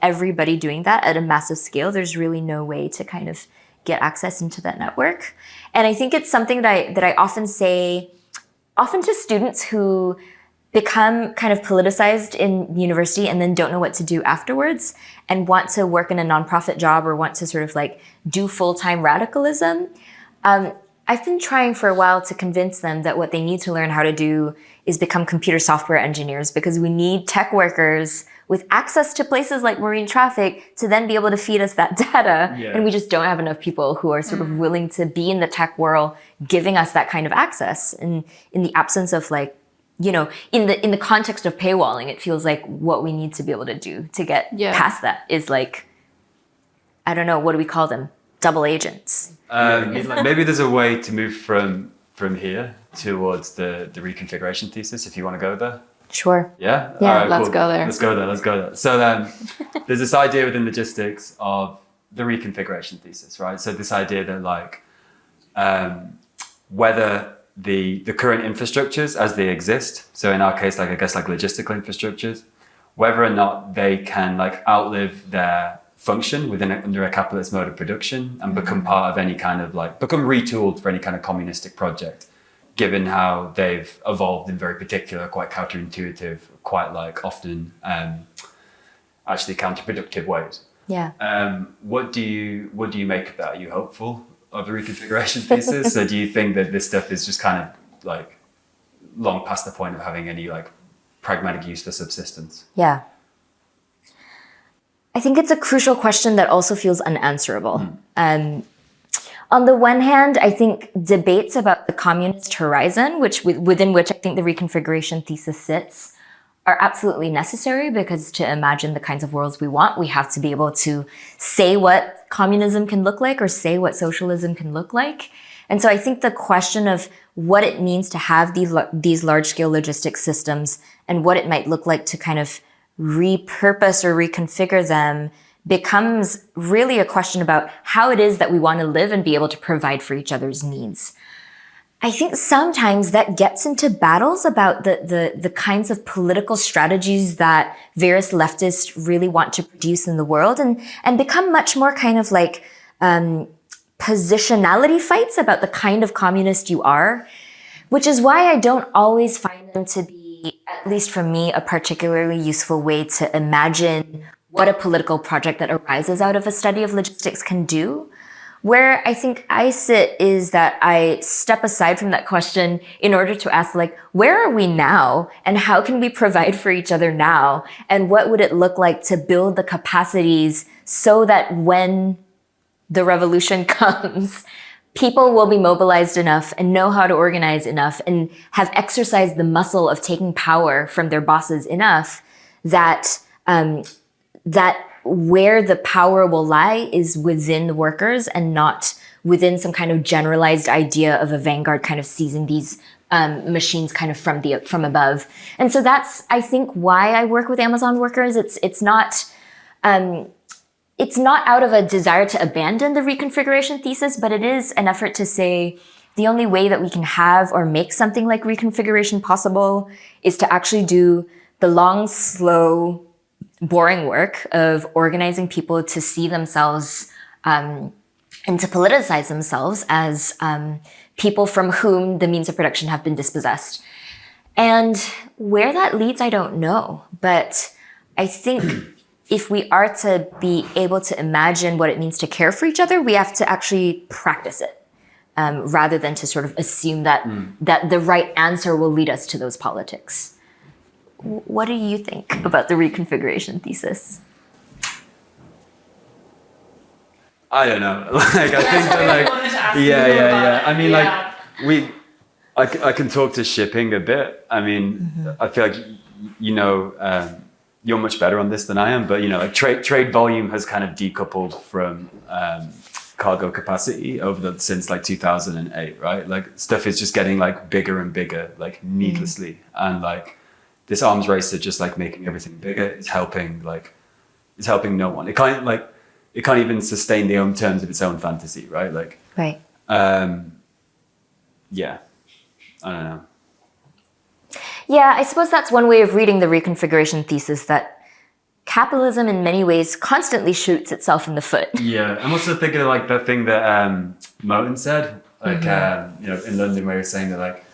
everybody doing that at a massive scale, there's really no way to kind of get access into that network. And I think it's something that I often say, often to students who become kind of politicized in university and then don't know what to do afterwards and want to work in a nonprofit job or want to sort of like do full-time radicalism. I've been trying for a while to convince them that what they need to learn how to do is become computer software engineers, because we need tech workers with access to places like marine traffic to then be able to feed us that data. Yeah. And we just don't have enough people who are sort of willing to be in the tech world giving us that kind of access. And in the absence of like, in the context of paywalling, it feels like what we need to be able to do to get past that is like, I don't know, what do we call them? Double agents. Maybe there's a way to move from here towards the reconfiguration thesis, if you want to go there. Sure. Yeah? Yeah, All right, let's cool. go there. Let's go there. So then there's this idea within logistics of the reconfiguration thesis, right? So this idea that like whether the current infrastructures as they exist, so in our case, like I guess like logistical infrastructures, whether or not they can like outlive their function under a capitalist mode of production and become part of any kind of like, become retooled for any kind of communistic project, given how they've evolved in very particular, quite counterintuitive, quite like often actually counterproductive ways. Yeah. What do you make of that? Are you hopeful of the reconfiguration thesis? Or do you think that this stuff is just kind of like long past the point of having any like pragmatic use for subsistence? Yeah. I think it's a crucial question that also feels unanswerable. On the one hand, I think debates about the communist horizon, within which I think the reconfiguration thesis sits, are absolutely necessary, because to imagine the kinds of worlds we want, we have to be able to say what communism can look like or say what socialism can look like. And so I think the question of what it means to have these large-scale logistics systems and what it might look like to kind of repurpose or reconfigure them becomes really a question about how it is that we want to live and be able to provide for each other's needs. I think sometimes that gets into battles about the kinds of political strategies that various leftists really want to produce in the world, and become much more kind of like positionality fights about the kind of communist you are, which is why I don't always find them to be, at least for me, a particularly useful way to imagine what a political project that arises out of a study of logistics can do. Where I think I sit is that I step aside from that question in order to ask, like, where are we now? And how can we provide for each other now? And what would it look like to build the capacities so that when the revolution comes, people will be mobilized enough and know how to organize enough and have exercised the muscle of taking power from their bosses enough that where the power will lie is within the workers and not within some kind of generalized idea of a vanguard kind of seizing these machines kind of from above. And so that's, I think, why I work with Amazon workers. It's not out of a desire to abandon the reconfiguration thesis, but it is an effort to say, the only way that we can have or make something like reconfiguration possible is to actually do the long, slow, boring work of organizing people to see themselves and to politicize themselves as people from whom the means of production have been dispossessed. And where that leads, I don't know. But I think if we are to be able to imagine what it means to care for each other, we have to actually practice it. Rather than to sort of assume that the right answer will lead us to those politics. What do you think about the reconfiguration thesis? I don't know. Like, I think that, like, yeah. I mean, like, I can talk to shipping a bit. I mean, I feel like, you know, you're much better on this than I am, but, you know, like trade volume has kind of decoupled from cargo capacity since like 2008, right? Like, stuff is just getting like bigger and bigger, like needlessly. And like this arms race of just like making everything bigger is helping no one. It can't even sustain the own terms of its own fantasy, right? Like, right. Yeah, I don't know. Yeah, I suppose that's one way of reading the reconfiguration thesis, that capitalism in many ways constantly shoots itself in the foot. Yeah, I'm also thinking of like the thing that Moten said, like, you know, in London, where he was saying that like,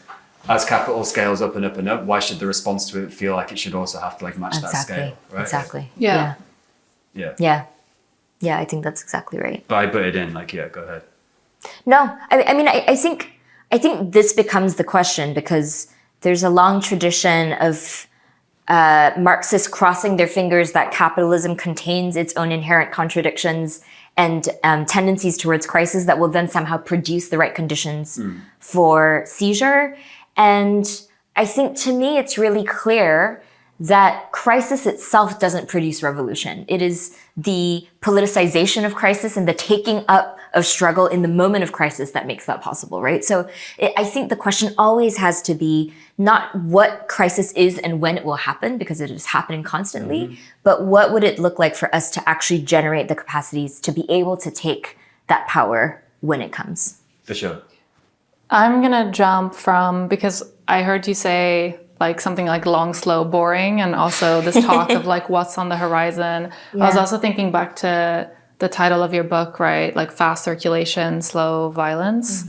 as capital scales up and up and up, why should the response to it feel like it should also have to like match that scale, right? Exactly. Yeah. Yeah, I think that's exactly right. But I put it in, like, yeah, go ahead. No, I mean, I think this becomes the question, because there's a long tradition of Marxists crossing their fingers that capitalism contains its own inherent contradictions and tendencies towards crisis that will then somehow produce the right conditions for seizure. And I think, to me, it's really clear that crisis itself doesn't produce revolution. It is the politicization of crisis and the taking up of struggle in the moment of crisis that makes that possible, right? So I think the question always has to be not what crisis is and when it will happen, because it is happening constantly, but what would it look like for us to actually generate the capacities to be able to take that power when it comes. For sure. I'm gonna jump from, because I heard you say like something like long, slow, boring, and also this talk of like what's on the horizon. Yeah. I was also thinking back to the title of your book, right? Like fast circulation, slow violence.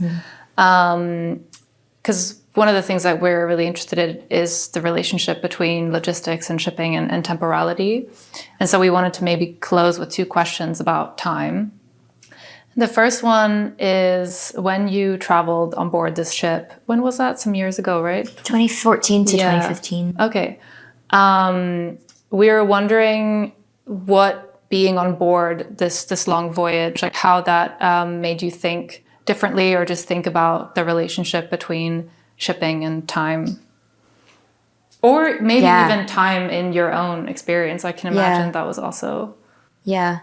Because one of the things that we're really interested in is the relationship between logistics and shipping and temporality. And so we wanted to maybe close with two questions about time. The first one is, when you traveled on board this ship, when was that? Some years ago, right? 2014 to 2015. Okay. We were wondering what being on board this long voyage, like how that made you think differently, or just think about the relationship between shipping and time. Or maybe even time in your own experience. I can imagine that was also... Yeah.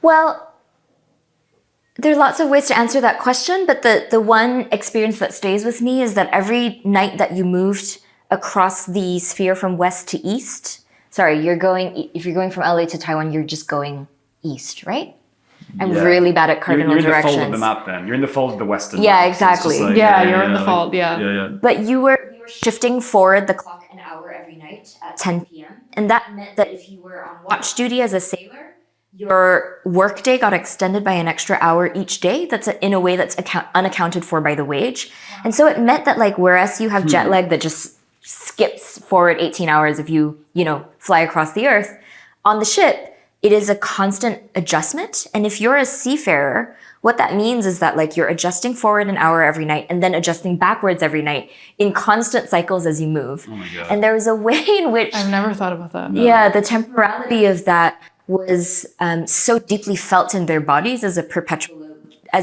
Well, there are lots of ways to answer that question, but the one experience that stays with me is that every night that you moved across the sphere from west to east, if you're going from LA to Taiwan, you're just going east, right? I'm really bad at cardinal directions. You're in the fold of the map then. You're in the fold of the western Yeah, map. exactly. So like, you're in the fold, But you were shifting forward the clock an hour every night at 10 p.m. And that meant that if you were on watch duty as a sailor, your workday got extended by an extra hour each day. That's in a way that's unaccounted for by the wage. And so it meant that, like, whereas you have jet lag that just skips forward 18 hours if you fly across the earth, on the ship, it is a constant adjustment. And if you're a seafarer, what that means is that, like, you're adjusting forward an hour every night and then adjusting backwards every night in constant cycles as you move. Oh my God. And there was a way in which... I've never thought about that. Yeah, the temporality of that was so deeply felt in their bodies as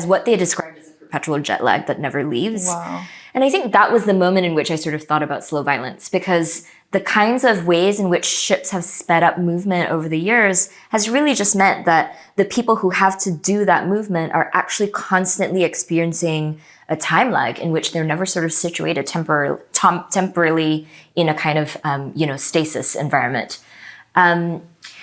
what they described as a perpetual jet lag that never leaves. Wow. And I think that was the moment in which I sort of thought about slow violence, because the kinds of ways in which ships have sped up movement over the years has really just meant that the people who have to do that movement are actually constantly experiencing a time lag in which they're never sort of situated temporarily in a kind of, stasis environment.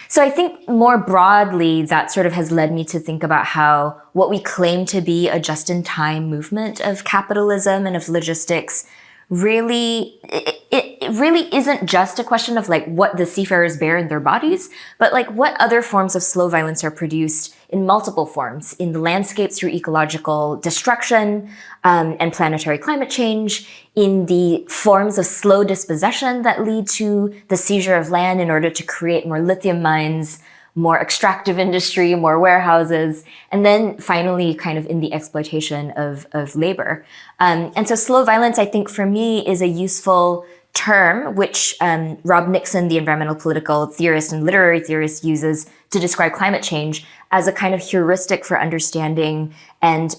So I think more broadly, that sort of has led me to think about how what we claim to be a just-in-time movement of capitalism and of logistics really, it really isn't just a question of like what the seafarers bear in their bodies, but like what other forms of slow violence are produced in multiple forms, in the landscapes through ecological destruction and planetary climate change, in the forms of slow dispossession that lead to the seizure of land in order to create more lithium mines, more extractive industry, more warehouses, and then finally kind of in the exploitation of labor. And so slow violence, I think for me, is a useful term which Rob Nixon, the environmental political theorist and literary theorist, uses to describe climate change as a kind of heuristic for understanding and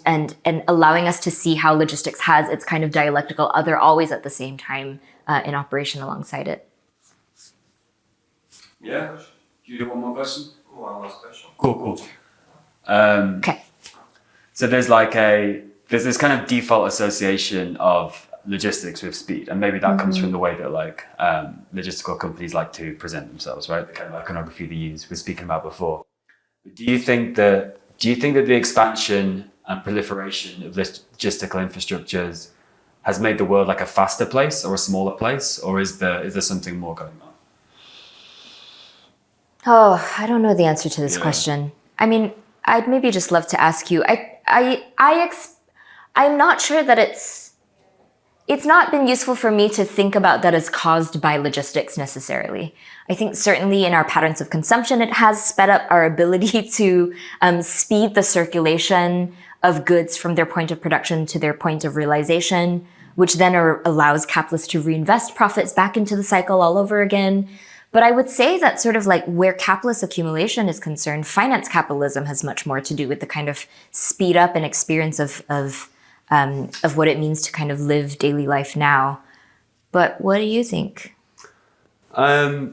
allowing us to see how logistics has its kind of dialectical other always at the same time in operation alongside it. Yeah. Do you do one more question? One last question. Cool. Okay. So there's this kind of default association of logistics with speed, and maybe that comes from the way that like logistical companies like to present themselves, right? The kind of iconography they use we're speaking about before. Do you think that the expansion and proliferation of logistical infrastructures has made the world like a faster place or a smaller place, or is there something more going on? Oh, I don't know the answer to this question. I mean, I'd maybe just love to ask you. I'm not sure that it's not been useful for me to think about that as caused by logistics necessarily. I think certainly in our patterns of consumption, it has sped up our ability to speed the circulation of goods from their point of production to their point of realization, which then allows capitalists to reinvest profits back into the cycle all over again. But I would say that sort of like where capitalist accumulation is concerned, finance capitalism has much more to do with the kind of speed up and experience of what it means to kind of live daily life now. But what do you think? I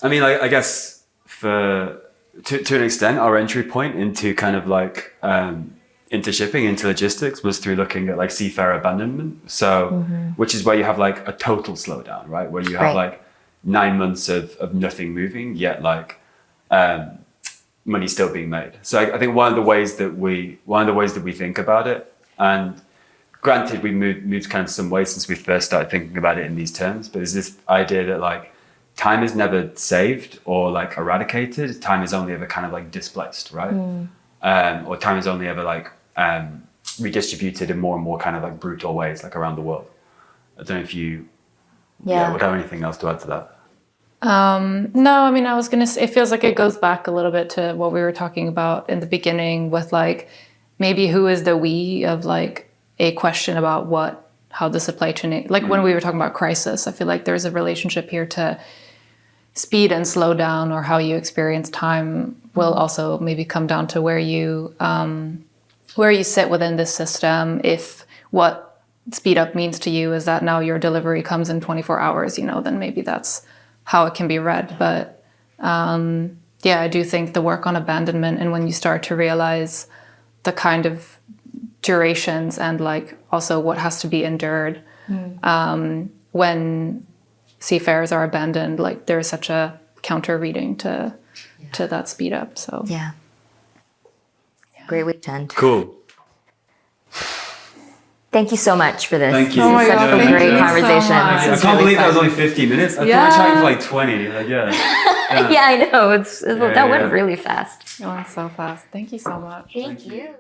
mean, I guess to an extent, our entry point into kind of like into shipping, into logistics, was through looking at like seafarer abandonment. So, which is where you have like a total slowdown, right? Where you have like 9 months of nothing moving, yet like money still being made. So I think one of the ways that we think about it, and granted we moved kind of some way since we first started thinking about it in these terms, but is this idea that like time is never saved or like eradicated. Time is only ever kind of like displaced, right? Or time is only ever like redistributed in more and more kind of like brutal ways, like around the world. I don't know if you would have anything else to add to that. No, I mean, I was gonna say, it feels like it goes back a little bit to what we were talking about in the beginning with like maybe who is the we of like a question about how the supply chain, like when we were talking about crisis, I feel like there's a relationship here to speed and slow down, or how you experience time will also maybe come down to where you sit within this system. If what speed up means to you is that now your delivery comes in 24 hours, then maybe that's how it can be read. But I do think the work on abandonment, and when you start to realize the kind of durations and like also what has to be endured when seafarers are abandoned, like there's such a counter reading to that speed up. So Great way to end. Cool. Thank you so much for this. Thank you. This is such a great conversation. I can't believe that was only 50 minutes. I thought we were chatting for like 20. Like, I know. That went really fast. It went so fast. Thank you so much. Thank you.